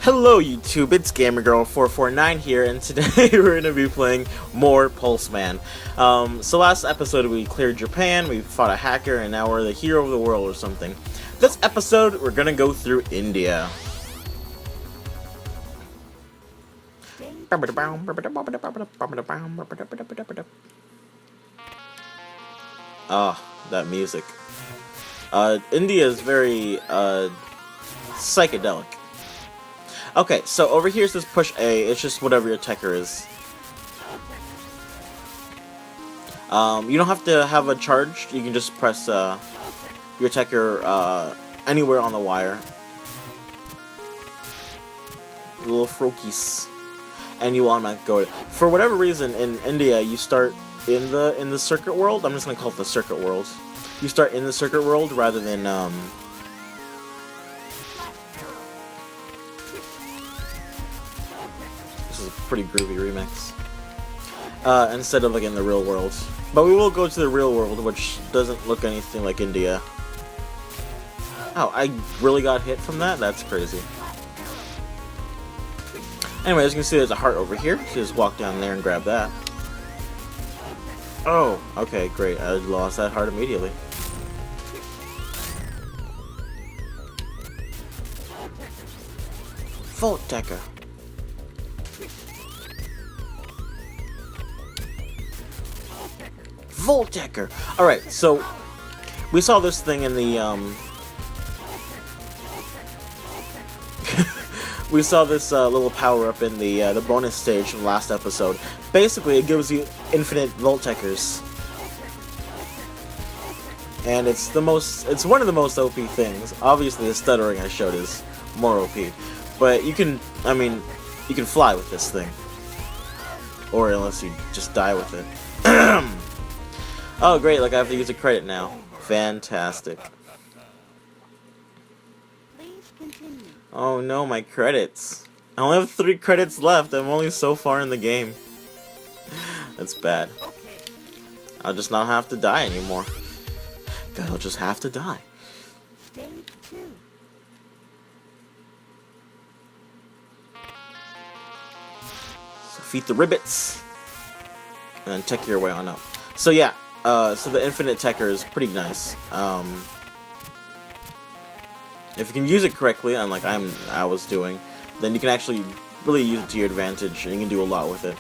Hello YouTube, it's GamerGirl449 here, and today we're going to be playing more Pulseman. So last episode we cleared Japan, we fought a hacker, and now we're the hero of the world or something. This episode, we're going to go through India. Ah, that music. India is very, psychedelic. Okay, so over here it says push A, it's just whatever your techer is. You don't have to have a charge, you can just press your techer anywhere on the wire. Little frokies. And you automatically go. For whatever reason, in India, you start in the circuit world. I'm just gonna call it the circuit world. You start in the circuit world rather than This is a pretty groovy remix. Instead of like in the real world. But we will go to the real world, which doesn't look anything like India. Oh, I really got hit from that? That's crazy. Anyway, as you can see, there's a heart over here. So just walk down there and grab that. Oh, okay, great. I lost that heart immediately. Volteccar. Volteccar. Alright, so we saw this thing in the we saw this little power-up in the bonus stage from last episode. Basically, it gives you infinite Volteckars. And it's one of the most OP things. Obviously, the stuttering I showed is more OP. But you can fly with this thing. Or unless you just die with it. Oh, great, like I have to use a credit now. Fantastic. Oh no, my credits. I only have 3 credits left. I'm only so far in the game. That's bad. I'll just not have to die anymore. I'll just have to die. So defeat the ribbits. And then tech your way on up. So yeah, so the infinite techer is pretty nice. If you can use it correctly, unlike I was doing, then you can actually really use it to your advantage, and you can do a lot with it.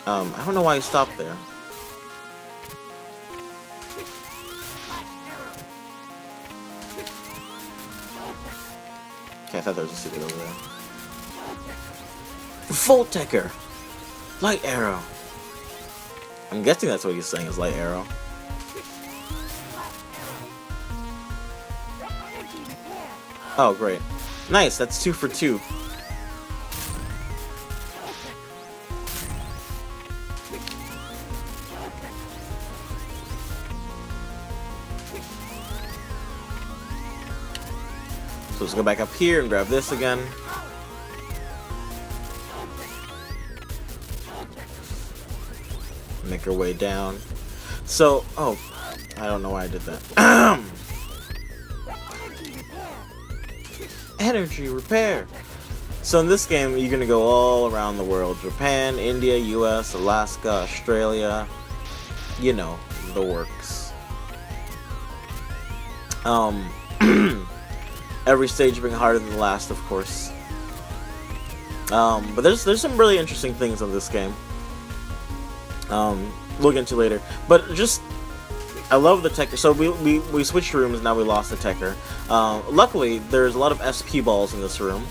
I don't know why I stopped there. Okay, I thought there was a secret over there. Volteccar! Light arrow! I'm guessing that's what he's saying is light arrow. Oh, great. Nice, that's 2 for 2. So let's go back up here and grab this again. Make our way down. So, oh, I don't know why I did that. Energy repair. So in this game, you're gonna go all around the world: Japan, India, US, Alaska, Australia. You know, the works. Every stage being harder than the last, of course. But there's some really interesting things in this game. We'll get into later. But just, I love the techer. So we switched rooms, now we lost the techer. Luckily, there's a lot of SP balls in this room.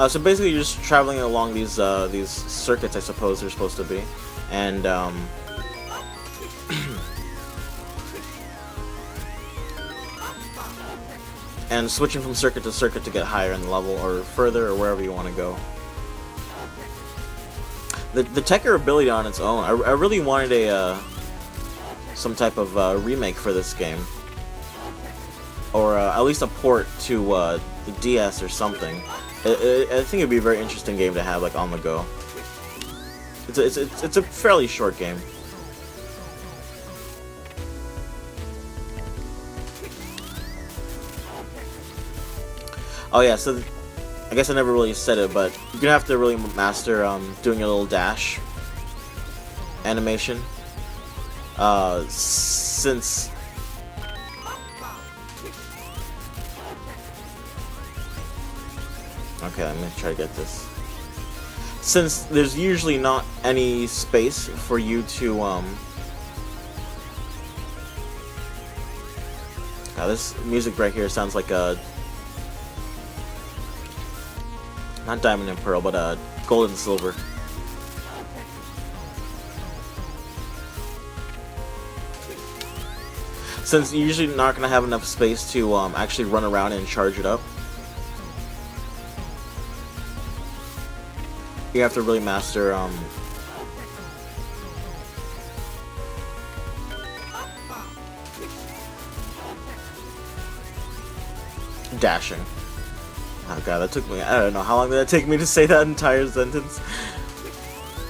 So basically, you're just traveling along these circuits, I suppose they're supposed to be, and and switching from circuit to circuit to get higher in the level, or further, or wherever you want to go. The techer ability on its own, I really wanted a some type of remake for this game, or at least a port to the DS or something. I think it'd be a very interesting game to have, like, on the go. It's a fairly short game. Oh yeah, so I guess I never really said it, but you're gonna have to really master doing a little dash animation. Since okay, let me try to get this. Since there's usually not any space for you to this music right here sounds like a not diamond and pearl, but gold and silver. Since you're usually not gonna have enough space to actually run around and charge it up, you have to really master dashing. Oh god, that took me, I don't know, how long did that take me to say that entire sentence?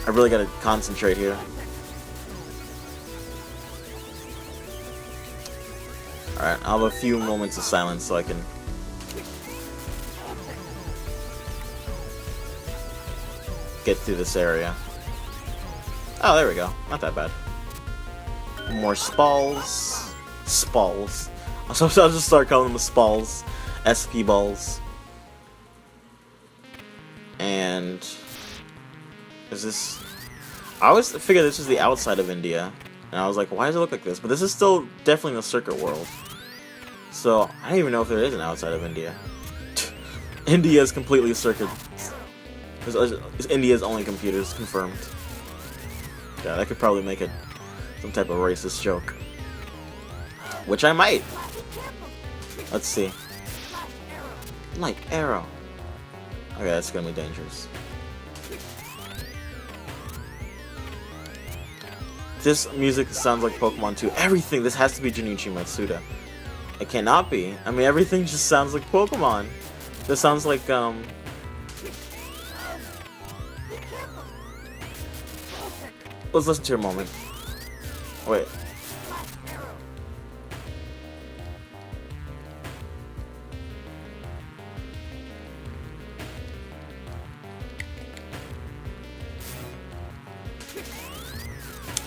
I really gotta concentrate here. Alright, I'll have a few moments of silence so I can get through this area. Oh, there we go. Not that bad. More spalls. Spalls. So I'll just start calling them spalls. SP balls. And is this? I always figured this was the outside of India, and I was like, why does it look like this? But this is still definitely the circuit world. So I don't even know if there is an outside of India. India is completely circuit. It's India's only computers, confirmed. Yeah, that could probably make it some type of racist joke. Which I might. Let's see. Like arrow. Okay, that's gonna be dangerous. This music sounds like Pokemon 2. Everything! This has to be Junichi Matsuda. It cannot be. I mean, everything just sounds like Pokemon. This sounds like, let's listen to a moment. Wait.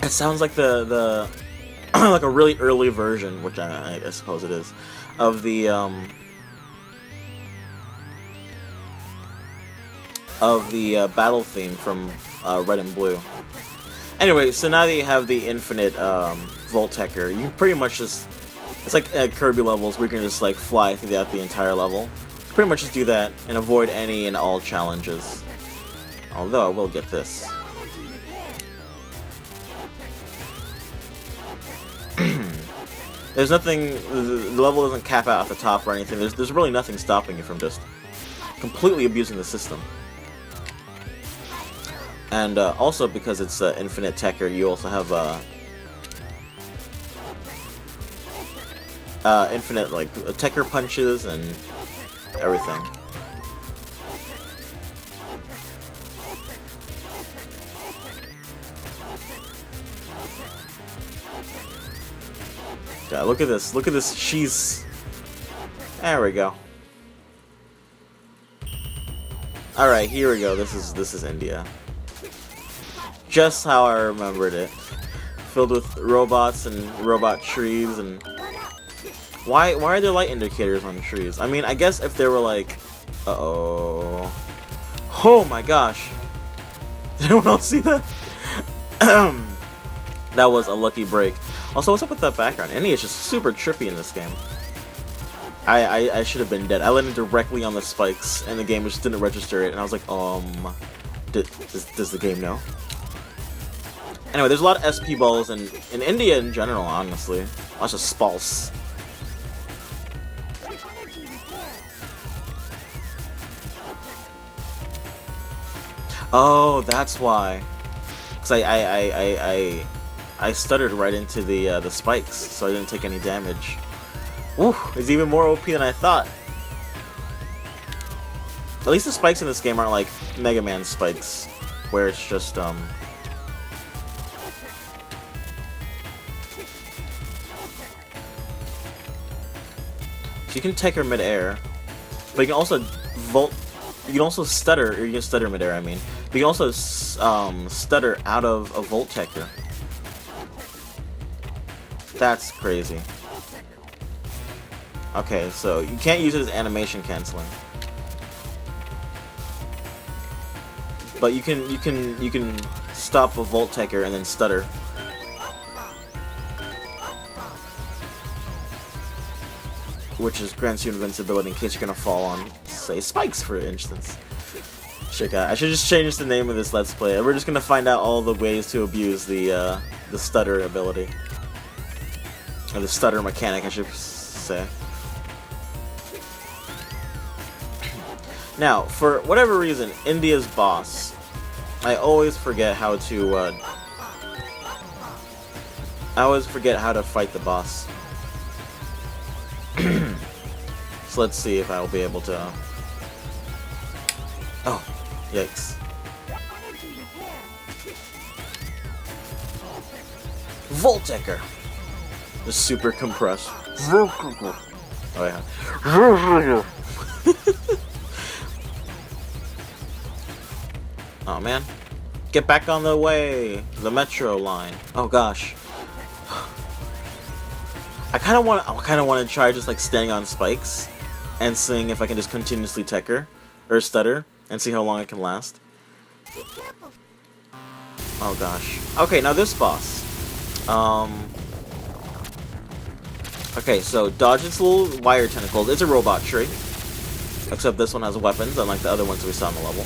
It sounds like the like a really early version, which I suppose it is, of the battle theme from Red and Blue. Anyway, so now that you have the infinite Volteccar, you can pretty much just, it's like at Kirby levels where you can just like fly throughout the entire level. Pretty much just do that and avoid any and all challenges. Although I will get this. There's nothing, the level doesn't cap out at the top or anything. There's really nothing stopping you from just completely abusing the system. And also because it's infinite Tekker, you also have infinite like Tekker punches and everything. Yeah, look at this. Look at this. She's. There we go. All right, here we go. This is India. Just how I remembered it. Filled with robots and robot trees and. Why are there light indicators on trees? I mean, I guess if they were like, uh-oh. Oh my gosh. Did anyone else see that? That was a lucky break. Also, what's up with that background? India is just super trippy in this game. I should have been dead. I landed directly on the spikes, and the game just didn't register it, and I was like, does the game know? Anyway, there's a lot of SP balls in India in general, honestly. Lots of spalls. Oh, that's why. Because I stuttered right into the spikes, so I didn't take any damage. Woo, it's even more OP than I thought. At least the spikes in this game aren't like Mega Man spikes, where it's just So you can take her mid-air. But you can also you can also stutter, or you can stutter midair, I mean. But you can also stutter out of a Volteccar. That's crazy. Okay, so you can't use it as animation canceling. But you can stop a Volteccar and then stutter. Which is grants you invincibility in case you're gonna fall on, say, spikes, for instance. Shit, I should just change the name of this Let's Play. We're just gonna find out all the ways to abuse the stutter ability. Or the stutter mechanic, I should say. Now, for whatever reason, India's boss, I always forget how to fight the boss. So let's see if I will be able to... Oh, yikes. Volteccar! The super compressed. Oh yeah. Oh man. Get back on the way! The metro line. Oh gosh. I kind of want to try just like standing on spikes and seeing if I can just continuously tecker or stutter and see how long it can last. Oh gosh. Okay, now this boss. Okay, so dodge its little wire tentacles. It's a robot tree, except this one has weapons, unlike the other ones we saw in the level.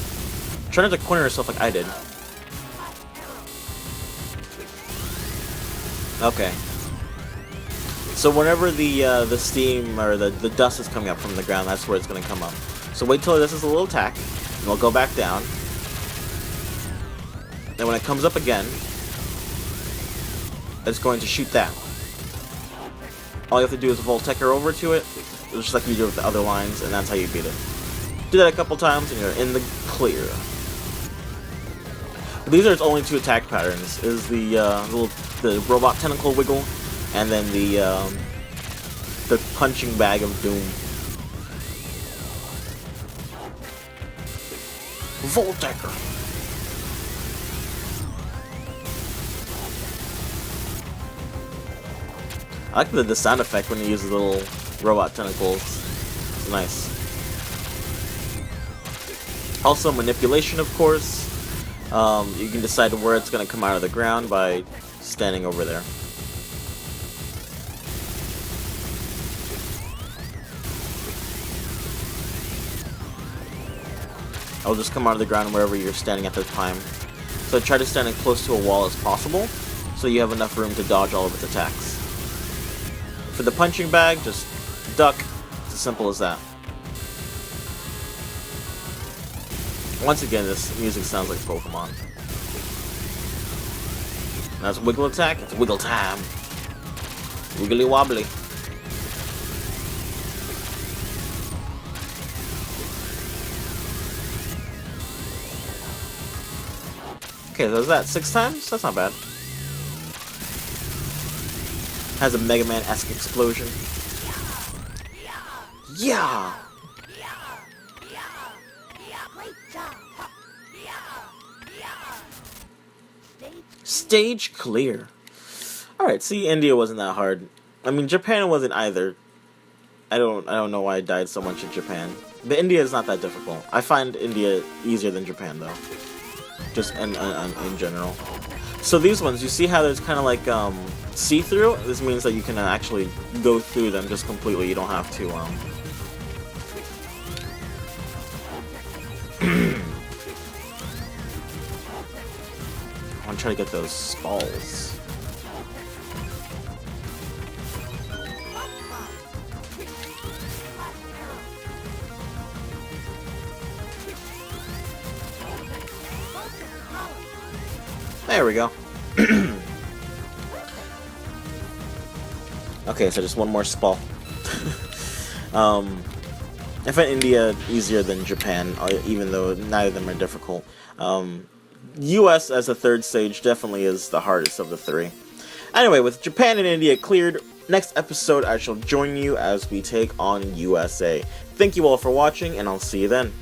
Try not to corner yourself like I did. Okay. So whenever the steam or the dust is coming up from the ground, that's where it's going to come up. So wait till this is a little attack, and it'll go back down. And when it comes up again, it's going to shoot that. All you have to do is Volteccar over to it, just like you do with the other lines, and that's how you beat it. Do that a couple times, and you're in the clear. But these are its only two attack patterns: is the robot tentacle wiggle, and then the punching bag of doom. Volteccar. I like the sound effect when you use the little robot tentacles. It's nice. Also manipulation, of course. You can decide where it's going to come out of the ground by standing over there. I'll just come out of the ground wherever you're standing at the time. So try to stand as close to a wall as possible, so you have enough room to dodge all of its attacks. For the punching bag, just duck. It's as simple as that. Once again, this music sounds like Pokemon. That's wiggle attack, it's wiggle time. Wiggly wobbly. Okay, so is that 6 times? That's not bad. Has a Megaman-esque explosion. Yeah! Stage clear. Alright, see, India wasn't that hard. I mean, Japan wasn't either. I don't know why I died so much in Japan. But India is not that difficult. I find India easier than Japan, though. Just in general. So these ones, you see how there's kind of like see-through? This means that you can actually go through them just completely. You don't have to I want to try to get those balls. There we go. Okay, so just one more spall. I find India easier than Japan, even though neither of them are difficult. US as a third stage definitely is the hardest of the three. Anyway, with Japan and India cleared, next episode I shall join you as we take on USA. Thank you all for watching, and I'll see you then.